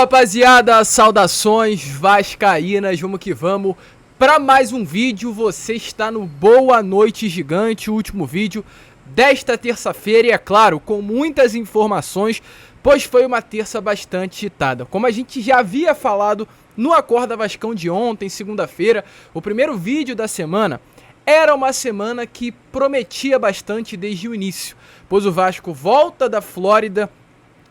rapaziada, saudações vascaínas, vamos que vamos para mais um vídeo. Você está no Boa Noite Gigante, o último vídeo desta terça-feira e é claro, com muitas informações, pois foi uma terça bastante agitada. Como a gente já havia falado no Acorda Vascão de ontem, segunda-feira, o primeiro vídeo da semana, era uma semana que prometia bastante desde o início, pois o Vasco volta da Flórida,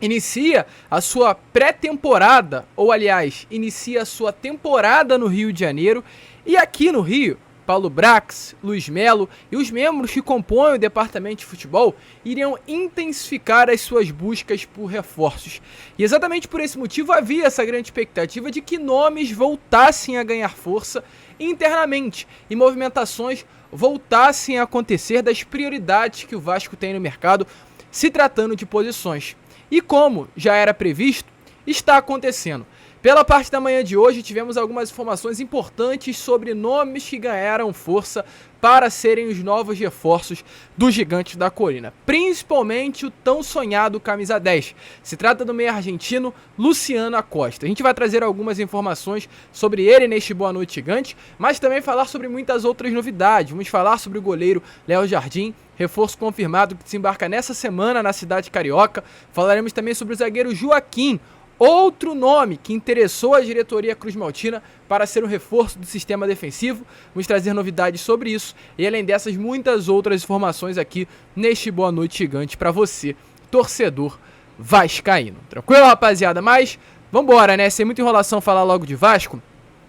inicia a sua pré-temporada, ou aliás, inicia a sua temporada no Rio de Janeiro, e aqui no Rio, Paulo Brax, Luiz Melo e os membros que compõem o departamento de futebol iriam intensificar as suas buscas por reforços. E exatamente por esse motivo havia essa grande expectativa de que nomes voltassem a ganhar força internamente e movimentações voltassem a acontecer das prioridades que o Vasco tem no mercado, se tratando de posições. E como já era previsto, está acontecendo. Pela parte da manhã de hoje, tivemos algumas informações importantes sobre nomes que ganharam força para serem os novos reforços dos Gigantes da Colina. Principalmente o tão sonhado camisa 10. Se trata do meio argentino Luciano Acosta. A gente vai trazer algumas informações sobre ele neste Boa Noite Gigante, mas também falar sobre muitas outras novidades. Vamos falar sobre o goleiro Léo Jardim, reforço confirmado que desembarca nessa semana na cidade carioca. Falaremos também sobre o zagueiro Joaquim, outro nome que interessou a diretoria cruzmaltina para ser um reforço do sistema defensivo. Vamos trazer novidades sobre isso e além dessas muitas outras informações aqui neste Boa Noite Gigante para você, torcedor vascaíno. Tranquilo, rapaziada? Mas vambora, né? Sem muita enrolação, falar logo de Vasco.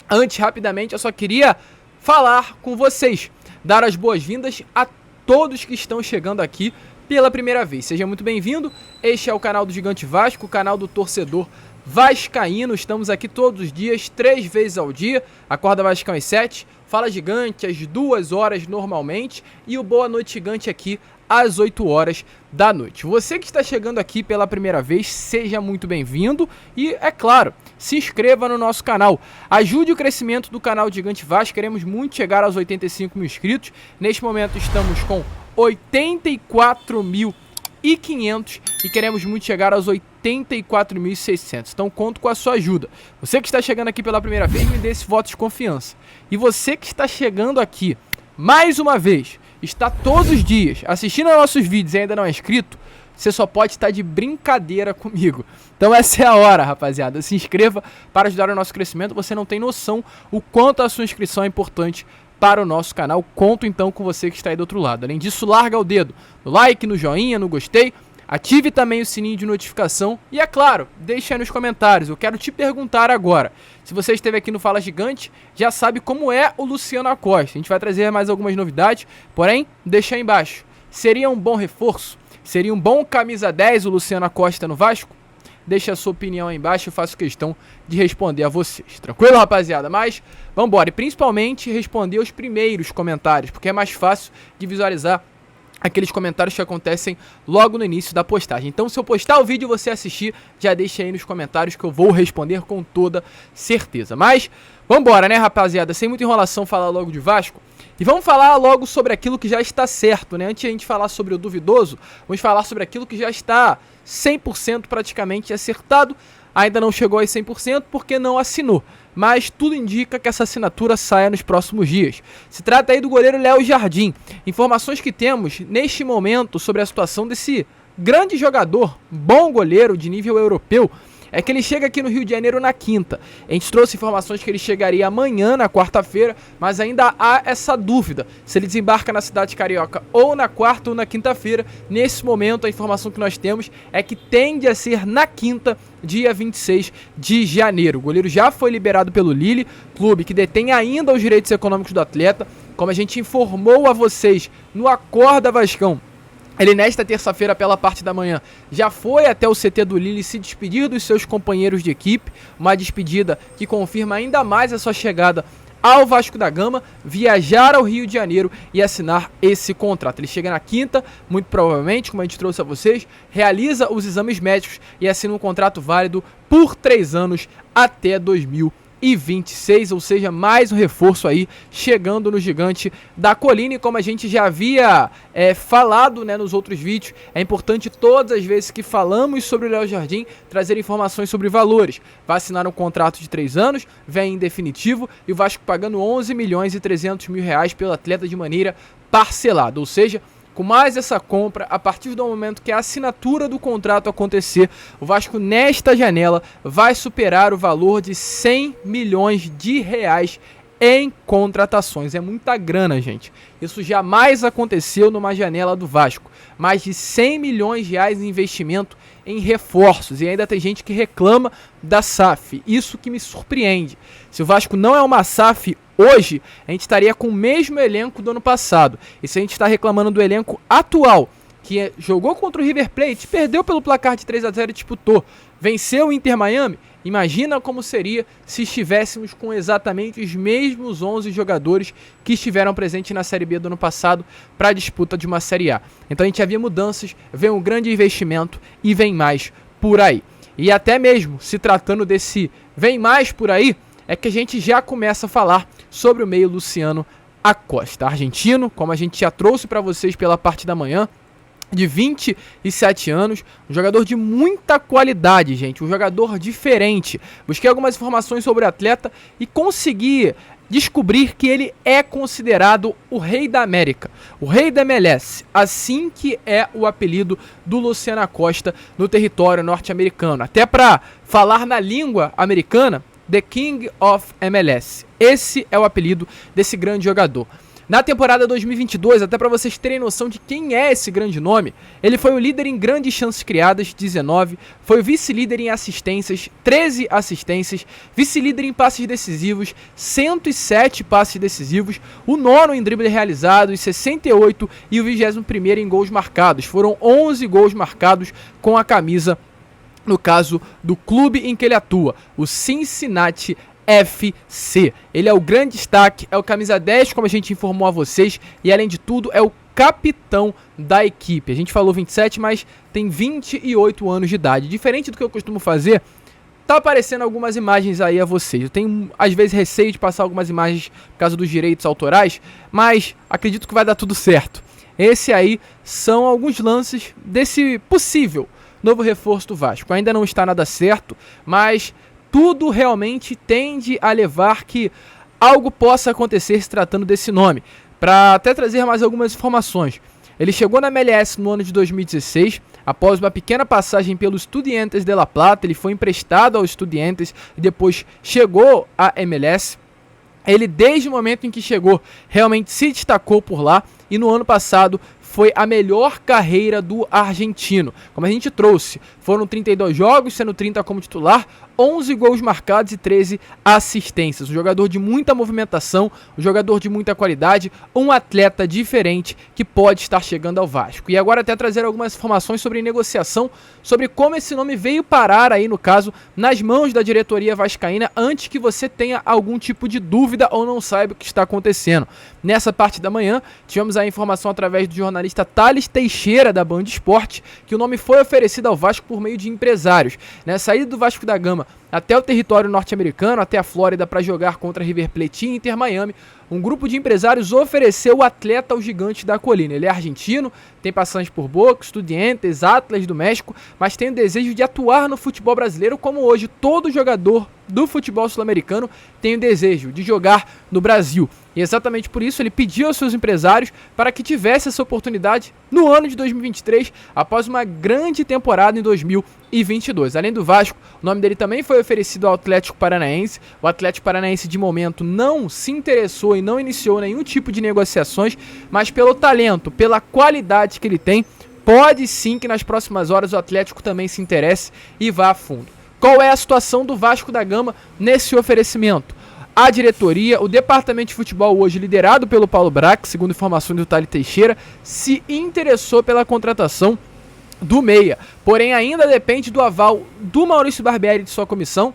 Antes, rapidamente, eu só queria falar com vocês, dar as boas-vindas a todos que estão chegando aqui pela primeira vez. Seja muito bem-vindo, este é o canal do Gigante Vasco, o canal do torcedor vascaíno. Estamos aqui todos os dias, 3 vezes ao dia, Acorda Vascão às 7, Fala Gigante às 2 horas normalmente e o Boa Noite Gigante aqui às 8 horas da noite. Você que está chegando aqui pela primeira vez, seja muito bem-vindo e, é claro, se inscreva no nosso canal. Ajude o crescimento do canal Gigante Vasco, queremos muito chegar aos 85 mil inscritos. Neste momento estamos com 84.500 e queremos muito chegar aos 84.600. Então conto com a sua ajuda. Você que está chegando aqui pela primeira vez, me dê esse voto de confiança. E você que está chegando aqui mais uma vez, está todos os dias assistindo aos nossos vídeos e ainda não é inscrito, você só pode estar de brincadeira comigo. Então essa é a hora, rapaziada. Se inscreva para ajudar o nosso crescimento. Você não tem noção o quanto a sua inscrição é importante para o nosso canal. Conto então com você que está aí do outro lado. Além disso, larga o dedo no like, no joinha, no gostei. Ative também o sininho de notificação. E é claro, deixe aí nos comentários. Eu quero te perguntar agora. Se você esteve aqui no Fala Gigante, já sabe como é o Luciano Acosta. A gente vai trazer mais algumas novidades. Porém, deixa aí embaixo. Seria um bom reforço? Seria um bom camisa 10 o Luciano Acosta no Vasco? Deixa a sua opinião aí embaixo, eu faço questão de responder a vocês. Tranquilo, rapaziada? Mas vambora. E principalmente responder os primeiros comentários, porque é mais fácil de visualizar aqueles comentários que acontecem logo no início da postagem. Então, se eu postar o vídeo e você assistir, já deixa aí nos comentários que eu vou responder com toda certeza. Mas vambora, né, rapaziada? Sem muita enrolação, falar logo de Vasco. E vamos falar logo sobre aquilo que já está certo, né? Antes de a gente falar sobre o duvidoso, vamos falar sobre aquilo que já está 100% praticamente acertado. Ainda não chegou a 100% porque não assinou, mas tudo indica que essa assinatura saia nos próximos dias. Se trata aí do goleiro Léo Jardim. Informações que temos neste momento sobre a situação desse grande jogador, bom goleiro de nível europeu, é que ele chega aqui no Rio de Janeiro na quinta. A gente trouxe informações que ele chegaria amanhã, na quarta-feira, mas ainda há essa dúvida se ele desembarca na cidade carioca ou na quarta ou na quinta-feira. Nesse momento, a informação que nós temos é que tende a ser na quinta, dia 26 de janeiro. O goleiro já foi liberado pelo Lille, clube que detém ainda os direitos econômicos do atleta. Como a gente informou a vocês no Acorda Vascão, ele nesta terça-feira, pela parte da manhã, já foi até o CT do Lille se despedir dos seus companheiros de equipe. Uma despedida que confirma ainda mais a sua chegada ao Vasco da Gama, viajar ao Rio de Janeiro e assinar esse contrato. Ele chega na quinta, muito provavelmente, como a gente trouxe a vocês, realiza os exames médicos e assina um contrato válido por 3 anos até 2026. 2026, ou seja, mais um reforço aí chegando no Gigante da Colina. E como a gente já havia falado, né, nos outros vídeos, é importante todas as vezes que falamos sobre o Léo Jardim trazer informações sobre valores. Vai assinar um contrato de 3 anos, vem em definitivo, e o Vasco pagando 11 milhões e 300 mil reais pelo atleta de maneira parcelada, ou seja, com mais essa compra, a partir do momento que a assinatura do contrato acontecer, o Vasco nesta janela vai superar o valor de 100 milhões de reais em contratações. É muita grana, gente. Isso jamais aconteceu numa janela do Vasco. Mais de 100 milhões de reais em investimento em reforços. E ainda tem gente que reclama da SAF. Isso que me surpreende. Se o Vasco não é uma SAF hoje, a gente estaria com o mesmo elenco do ano passado. E se a gente está reclamando do elenco atual, que jogou contra o River Plate, perdeu pelo placar de 3-0 e disputou, venceu o Inter Miami, imagina como seria se estivéssemos com exatamente os mesmos 11 jogadores que estiveram presentes na Série B do ano passado para a disputa de uma Série A. Então a gente havia mudanças, vem um grande investimento e vem mais por aí. E até mesmo se tratando desse vem mais por aí, é que a gente já começa a falar sobre o meio Luciano Acosta, argentino, como a gente já trouxe para vocês pela parte da manhã, de 27 anos, um jogador de muita qualidade, gente, um jogador diferente. Busquei algumas informações sobre o atleta e consegui descobrir que ele é considerado o rei da América, o rei da MLS, assim que é o apelido do Luciano Acosta no território norte-americano. Até para falar na língua americana, The King of MLS. Esse é o apelido desse grande jogador. Na temporada 2022, até para vocês terem noção de quem é esse grande nome, ele foi o líder em grandes chances criadas, 19, foi o vice-líder em assistências, 13 assistências, vice-líder em passes decisivos, 107 passes decisivos, o nono em drible realizados, 68, e o 21º em gols marcados. Foram 11 gols marcados com a camisa, no caso do clube em que ele atua, o Cincinnati FC. Ele é o grande destaque, é o camisa 10, como a gente informou a vocês, e além de tudo é o capitão da equipe. A gente falou 27, mas tem 28 anos de idade. Diferente do que eu costumo fazer, tá aparecendo algumas imagens aí a vocês. Eu tenho às vezes receio de passar algumas imagens por causa dos direitos autorais, mas acredito que vai dar tudo certo. Esse aí são alguns lances desse possível novo reforço do Vasco. Ainda não está nada certo, mas tudo realmente tende a levar que algo possa acontecer se tratando desse nome. Para até trazer mais algumas informações. Ele chegou na MLS no ano de 2016, após uma pequena passagem pelo Estudiantes de La Plata. Ele foi emprestado ao Estudiantes e depois chegou à MLS. Ele, desde o momento em que chegou, realmente se destacou por lá, e no ano passado foi a melhor carreira do argentino. Como a gente trouxe, foram 32 jogos, sendo 30 como titular, 11 gols marcados e 13 assistências. Um jogador de muita movimentação, um jogador de muita qualidade, um atleta diferente que pode estar chegando ao Vasco. E agora até trazer algumas informações sobre negociação, sobre como esse nome veio parar aí, no caso, nas mãos da diretoria vascaína, antes que você tenha algum tipo de dúvida ou não saiba o que está acontecendo. Nessa parte da manhã, tivemos a informação através do jornalista Thales Teixeira, da Band Esporte, que o nome foi oferecido ao Vasco por meio de empresários. Saída do Vasco da Gama até o território norte-americano, até a Flórida, para jogar contra River Plate e Inter Miami, um grupo de empresários ofereceu o atleta ao Gigante da Colina. Ele é argentino, tem passagens por Boca, Estudiantes, Atlas do México, mas tem o desejo de atuar no futebol brasileiro, como hoje todo jogador do futebol sul-americano tem o desejo de jogar no Brasil. E exatamente por isso ele pediu aos seus empresários para que tivesse essa oportunidade no ano de 2023, após uma grande temporada em 2022. Além do Vasco, o nome dele também foi oferecido ao Atlético Paranaense. O Atlético Paranaense, de momento, não se interessou e não iniciou nenhum tipo de negociações, mas pelo talento, pela qualidade que ele tem, pode sim que nas próximas horas o Atlético também se interesse e vá a fundo. Qual é a situação do Vasco da Gama nesse oferecimento? A diretoria, o departamento de futebol hoje liderado pelo Paulo Brax, segundo informações do Thales Teixeira, se interessou pela contratação do meia, porém ainda depende do aval do Maurício Barbieri e de sua comissão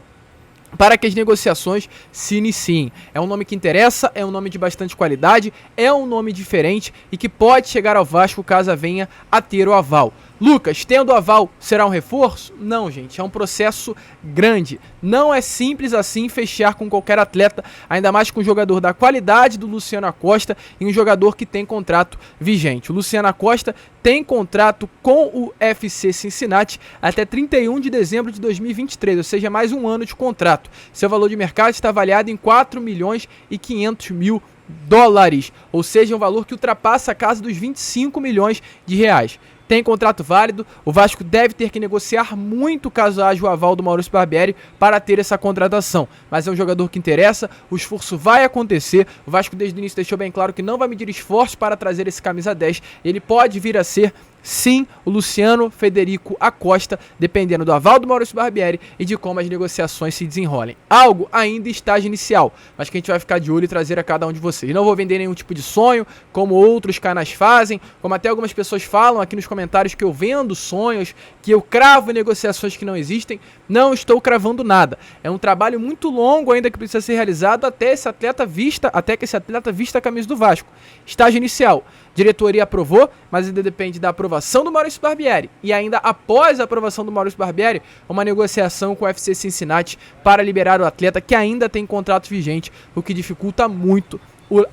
para que as negociações se iniciem. É um nome que interessa, é um nome de bastante qualidade, é um nome diferente e que pode chegar ao Vasco caso venha a ter o aval. Lucas, tendo aval, será um reforço? Não, gente, é um processo grande. Não é simples assim fechar com qualquer atleta, ainda mais com um jogador da qualidade do Luciano Acosta e um jogador que tem contrato vigente. O Luciano Acosta tem contrato com o FC Cincinnati até 31 de dezembro de 2023, ou seja, mais um ano de contrato. Seu valor de mercado está avaliado em 4 milhões e 500 mil dólares, ou seja, um valor que ultrapassa a casa dos 25 milhões de reais. Tem contrato válido, o Vasco deve ter que negociar muito caso haja o aval do Maurício Barbieri para ter essa contratação. Mas é um jogador que interessa, o esforço vai acontecer, o Vasco desde o início deixou bem claro que não vai medir esforço para trazer esse camisa 10, ele pode vir a ser, sim, o Luciano Federico Acosta, dependendo do aval do Maurício Barbieri e de como as negociações se desenrolem. Algo ainda em estágio inicial, mas que a gente vai ficar de olho e trazer a cada um de vocês. Não vou vender nenhum tipo de sonho, como outros canais fazem, como até algumas pessoas falam aqui nos comentários que eu vendo sonhos, que eu cravo negociações que não existem. Não estou cravando nada. É um trabalho muito longo ainda que precisa ser realizado até que esse atleta vista a camisa do Vasco. Estágio inicial. Diretoria aprovou, mas ainda depende da aprovação do Maurício Barbieri. E ainda após a aprovação do Maurício Barbieri, uma negociação com o FC Cincinnati para liberar o atleta que ainda tem contrato vigente, o que dificulta muito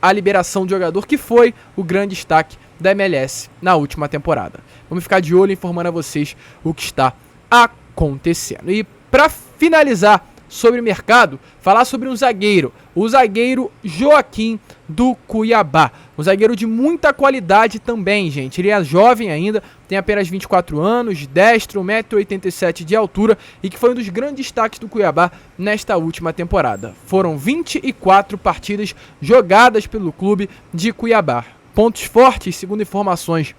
a liberação do jogador, que foi o grande destaque da MLS na última temporada. Vamos ficar de olho informando a vocês o que está acontecendo. E para finalizar sobre o mercado, falar sobre um zagueiro, o zagueiro Joaquim do Cuiabá. Um zagueiro de muita qualidade também, gente. Ele é jovem ainda, tem apenas 24 anos, destro, 1,87 m de altura e que foi um dos grandes destaques do Cuiabá nesta última temporada. Foram 24 partidas jogadas pelo clube de Cuiabá. Pontos fortes, segundo informações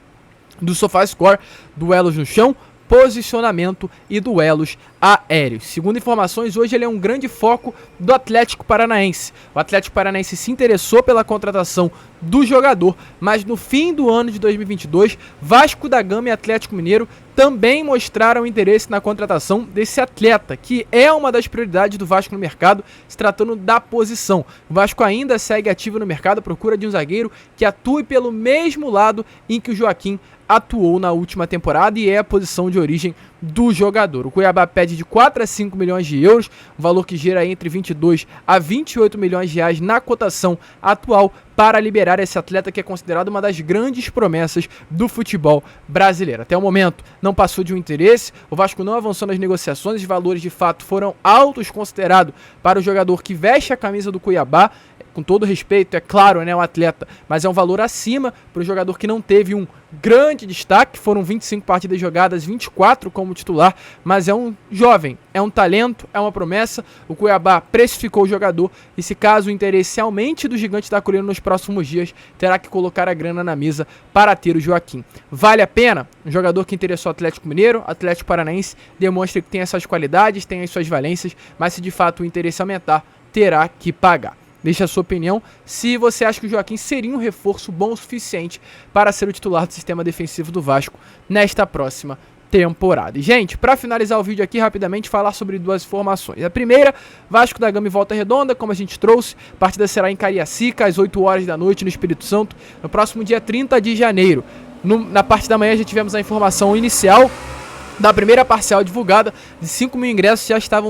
do SofaScore, duelos no chão, posicionamento e duelos aéreos. Segundo informações, hoje ele é um grande foco do Atlético Paranaense. O Atlético Paranaense se interessou pela contratação do jogador, mas no fim do ano de 2022, Vasco da Gama e Atlético Mineiro também mostraram interesse na contratação desse atleta, que é uma das prioridades do Vasco no mercado, se tratando da posição. O Vasco ainda segue ativo no mercado à procura de um zagueiro que atue pelo mesmo lado em que o Joaquim atuou na última temporada e é a posição de origem do jogador. O Cuiabá pede de 4 a 5 milhões de euros, um valor que gira entre 22 a 28 milhões de reais na cotação atual para liberar esse atleta que é considerado uma das grandes promessas do futebol brasileiro. Até o momento não passou de um interesse, o Vasco não avançou nas negociações, os valores de fato foram altos considerados para o jogador que veste a camisa do Cuiabá, com todo respeito, é claro, né, o atleta, mas é um valor acima para o jogador que não teve um grande destaque, foram 25 partidas jogadas, 24 como titular, mas é um jovem, é um talento, é uma promessa. O Cuiabá precificou o jogador e se caso o interesse aumente do Gigante da Colina nos próximos dias, terá que colocar a grana na mesa para ter o Joaquim. Vale a pena? Um jogador que interessou o Atlético Mineiro, Atlético Paranaense, demonstra que tem essas qualidades, tem as suas valências, mas se de fato o interesse aumentar, terá que pagar. Deixe a sua opinião se você acha que o Joaquim seria um reforço bom o suficiente para ser o titular do sistema defensivo do Vasco nesta próxima temporada. E, gente, para finalizar o vídeo aqui, rapidamente falar sobre duas informações. A primeira, Vasco da Gama e Volta Redonda, como a gente trouxe, a partida será em Cariacica, às 8 horas da noite, no Espírito Santo, no próximo dia 30 de janeiro. Na parte da manhã já tivemos a informação inicial da primeira parcial divulgada, de 5 mil ingressos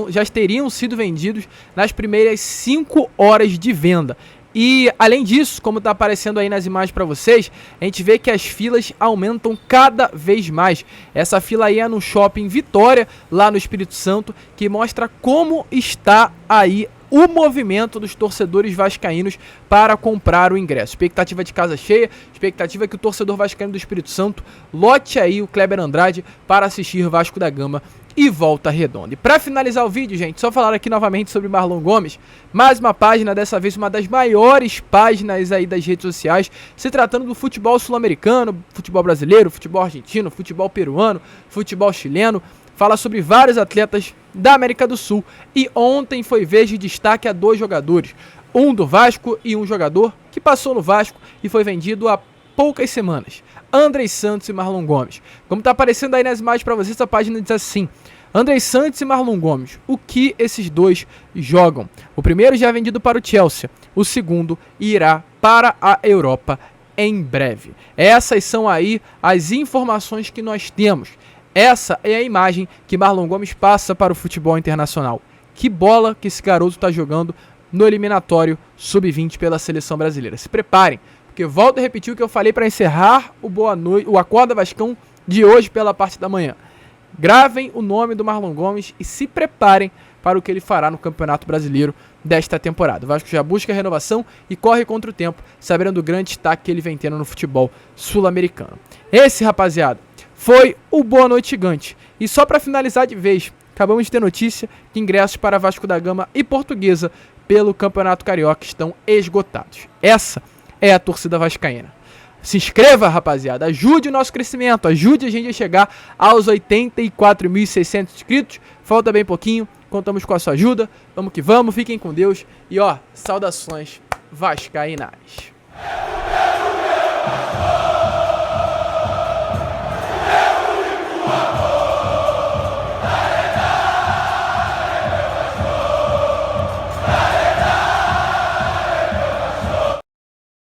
já teriam sido vendidos nas primeiras 5 horas de venda. E além disso, como está aparecendo aí nas imagens para vocês, a gente vê que as filas aumentam cada vez mais. Essa fila aí é no Shopping Vitória, lá no Espírito Santo, que mostra como está aí o movimento dos torcedores vascaínos para comprar o ingresso. Expectativa de casa cheia, expectativa que o torcedor vascaíno do Espírito Santo lote aí o Kleber Andrade para assistir Vasco da Gama e Volta Redonda. E para finalizar o vídeo, gente, só falar aqui novamente sobre Marlon Gomes, mais uma página, dessa vez uma das maiores páginas aí das redes sociais, se tratando do futebol sul-americano, futebol brasileiro, futebol argentino, futebol peruano, futebol chileno, fala sobre vários atletas da América do Sul e ontem foi vez de destaque a 2 jogadores, um do Vasco e um jogador que passou no Vasco e foi vendido há poucas semanas, Andrei Santos e Marlon Gomes. Como está aparecendo aí nas imagens para vocês, a página diz assim: Andrei Santos e Marlon Gomes, o que esses dois jogam? O primeiro já é vendido para o Chelsea, o segundo irá para a Europa em breve. Essas são aí as informações que nós temos. Essa é a imagem que Marlon Gomes passa para o futebol internacional. Que bola que esse garoto está jogando no eliminatório sub-20 pela seleção brasileira. Se preparem, porque volto a repetir o que eu falei para encerrar o Acorda Vascão de hoje pela parte da manhã. Gravem o nome do Marlon Gomes e se preparem para o que ele fará no Campeonato Brasileiro desta temporada. O Vasco já busca renovação e corre contra o tempo, sabendo do grande destaque que ele vem tendo no futebol sul-americano. Esse, rapaziada, foi o Boa Noite Gigante. E só para finalizar de vez, acabamos de ter notícia que ingressos para Vasco da Gama e Portuguesa pelo Campeonato Carioca estão esgotados. Essa é a torcida vascaína. Se inscreva, rapaziada, ajude o nosso crescimento, ajude a gente a chegar aos 84.600 inscritos. Falta bem pouquinho, contamos com a sua ajuda. Vamos que vamos, fiquem com Deus e saudações vascaínas.